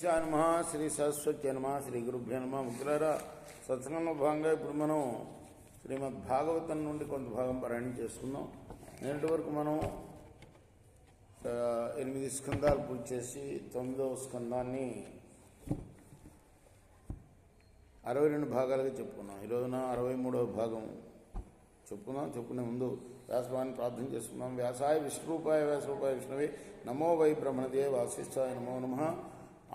శ్రీశాయ నమ, శ్రీ సరస్వతి నమ, శ్రీ గురుభ్యో నమ. మిత్రులారా, సత్సంగంలో భాగంగా ఇప్పుడు మనం శ్రీమద్ భాగవతం నుండి కొంత భాగం పారాయణ చేసుకుందాం. నేటి వరకు మనం 8 స్కందాలు పూర్తి చేసి 9వ స్కందాన్ని 62 భాగాలుగా చెప్పుకున్నాం. ఈరోజున 63వ భాగం చెప్పుకుందాం. చెప్పుకునే ముందు వ్యాసభావాన్ని ప్రార్థన చేసుకుందాం. వ్యాసాయ విష్ణురూపాయ వ్యాసరూపాయ విష్ణువే నమో వై బ్రహ్మణదే వాసిష్ఠాయ నమో నమ.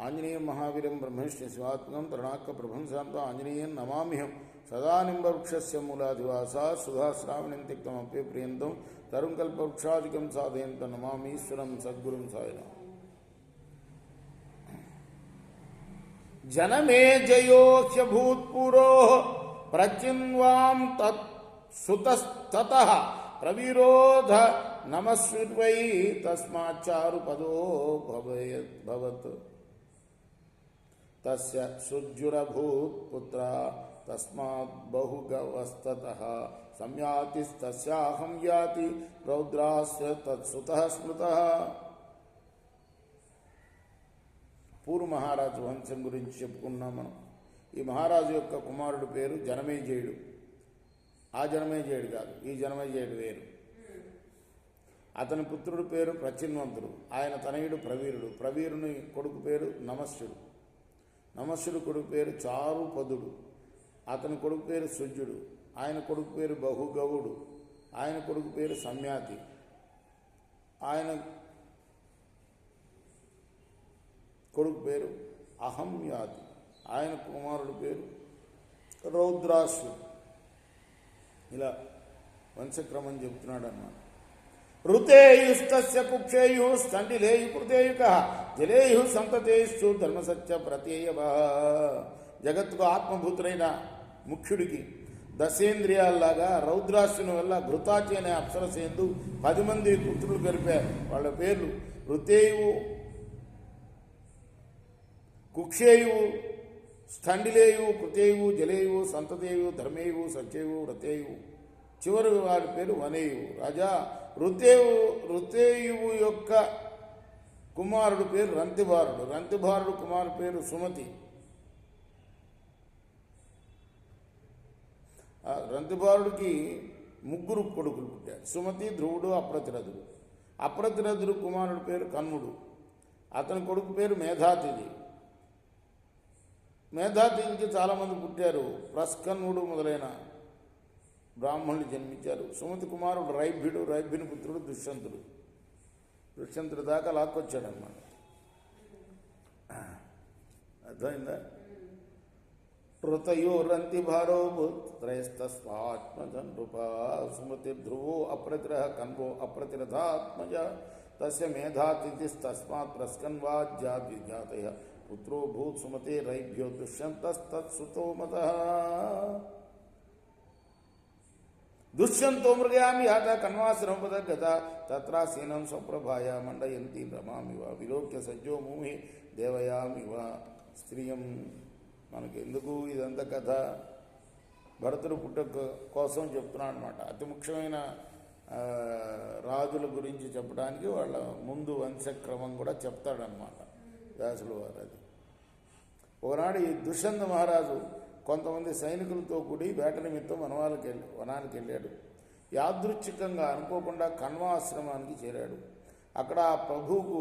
ఆంజనేయం మహావీరం బ్రహ్మవిష్ణు శివాత్మకం తరుణాక ప్రభం శాంతం ఆంజనేయం నమామ్యహం. సదా నింబవృక్షస్య మూలాధివాసా సుధాశ్రావణిం తిక్తమప్య ప్రియంతం తరుం కల్పవృక్షాదికం సాధయంతం నమామీశ్వరం సద్గురుం సాయిరాం. జనమే జయోహ్యభూత్పురో ప్రచిన్వాం తత్ సుతస్తతః ప్రవిరోధ నమస్విర్వై తస్మాచ్చారు పదో భవత్ తస్య సుజ్జురభూత్ పుత్ర తస్మాత్ బహుగవస్తతః సంయాతిస్తస్యాహం యాతి రౌద్రాస్య తత్సుతః స్మృతః. పూర్వ మహారాజు వంశం గురించి చెప్పుకున్నాం మనం. ఈ మహారాజు యొక్క కుమారుడు పేరు జనమేజయుడు. ఆ జనమేజయుడు కాదు, ఈ జనమేజయుడు వేరు. అతని పుత్రుడు పేరు ప్రచిన్వంతుడు. ఆయన తనయుడు ప్రవీరుడు. ప్రవీరుని కొడుకు పేరు నమస్సుడు. నమస్సుడు కొడుకు పేరు చారుపదుడు. అతని కొడుకు పేరు సుజ్జుడు. ఆయన కొడుకు పేరు బహుగవుడు. ఆయన కొడుకు పేరు సంయాతి. ఆయన కొడుకు పేరు అహంయాతి. ఆయన కుమారుడు పేరు రౌద్రాసు. ఇలా వంశక్రమం చెబుతున్నాడు అన్నమాట. ఋతేయుస్తస్య కుక్షేయు స్తండిలేయు కృతేయుక జలేయు సంతతేషు ధర్మసత్య ప్రత్యయవ. జగత్తుకు ఆత్మభూతులైన ముఖ్యుడికి దశేంద్రియాల్లాగా రౌద్రాసుని వల్ల ఘృతాచి అనే అప్సరసేందు 10 మంది పుత్రులు గడిపారు. వాళ్ళ పేర్లు ఋతేయువు, కుక్షేయువు, స్థండిలేయువు, కృతేయువు, జలేయువు, సంతదేయువు, ధర్మేయువు, సత్యేయువు, రతేయువు. చివరి వారి పేరు వనేయువు. రాజా ఋతేయువు యొక్క కుమారుడు పేరు రంతిభారుడు. రంతిభారుడు కుమారుడు పేరు సుమతి. రంతిభారుడికి 3 కొడుకులు పుట్టారు. సుమతి, ధ్రువుడు, అప్రతిరథుడు. అప్రతిరథుడు కుమారుడు పేరు కన్నుడు. అతని కొడుకు పేరు మేధాతిథి. మేధాతిథికి చాలామంది పుట్టారు. ప్రస్కన్నుడు మొదలైన బ్రాహ్మణులు జన్మించారు. సుమతి కుమారుడు రైభ్యుడు. రైభ్యుని పుత్రుడు దుష్యంతుడు. దుష్యంతుడు దాకా లాక్కొచ్చాడన్నమాట. అర్థమైందా? ఋతయోరంతిభారో పుత్రైస్తస్మాత్మజనృప. సుమతి ధ్రువో అప్రతిరః కన్వో అప్రతిరథాత్మజ తస్య మేధాతిథిస్తస్మాత్ ప్రస్కన్వాజ్యాద్విజాతయ పుత్రో భూత్ సుమతే రైభ్యో దుష్యంతస్తత్సుతో మతః. దుష్యంతో మృగయామి ఆట కన్వాశ్రమపదగత తత్రాసీనం స్వప్రభాయ మండయంతి రమామివ విలోక్య సజ్జో మూహి దేవయామివ స్త్రియం. మనకి ఎందుకు ఇదంతా కథ? భరతుడు పుట్టుక కోసం చెప్తున్నాడు అనమాట. అతి ముఖ్యమైన రాజుల గురించి చెప్పడానికి వాళ్ళ ముందు వంశక్రమం కూడా చెప్తాడనమాట వ్యాసుల వారు. అది ఒకనాడు ఈ దుష్యంత మహారాజు కొంతమంది సైనికులతో కూడి వేట నిమిత్తం వనానికి వెళ్ళాడు. యాదృచ్ఛికంగా అనుకోకుండా కన్వాశ్రమానికి చేరాడు. అక్కడ ఆ ప్రభువుకు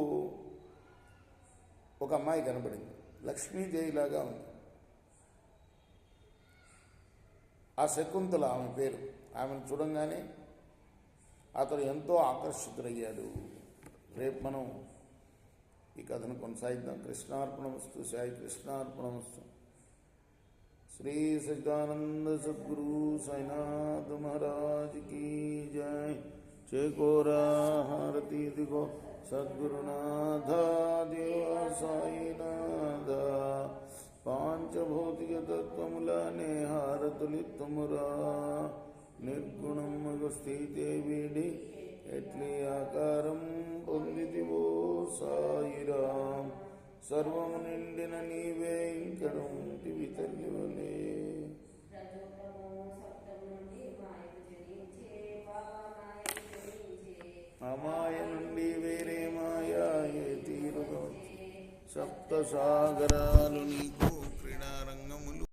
ఒక అమ్మాయి కనబడింది. లక్ష్మీదేవిలాగా ఉంది. ఆ శకుంతల ఆమె పేరు. ఆమెను చూడంగానే అతను ఎంతో ఆకర్షితుడయ్యాడు. రేపు మనం ఈ కథను కొనసాగిద్దాం. కృష్ణార్పణమస్తు. సాయి కృష్ణార్పణమస్తు. శ్రీ సచిదానంద సద్గురు సాయినాథ్ మహారాజ్ కీ జై. చేకోరా హారతి దిగో సద్గురునాథ దేవ సాయినాథ. పాంచభౌతిక తత్వములనే హారతులిత్తుమురా. నిర్గుణము స్థితే వీడి ఎట్లే ఆకారం పొందితివో సాయిరాం. సర్వము నిండిన నీవే ఇంకడుంటివి తల్లివలే. అమాయ నుండి వేరే మాయ ఏ తీరుగా సప్తసాగరాలు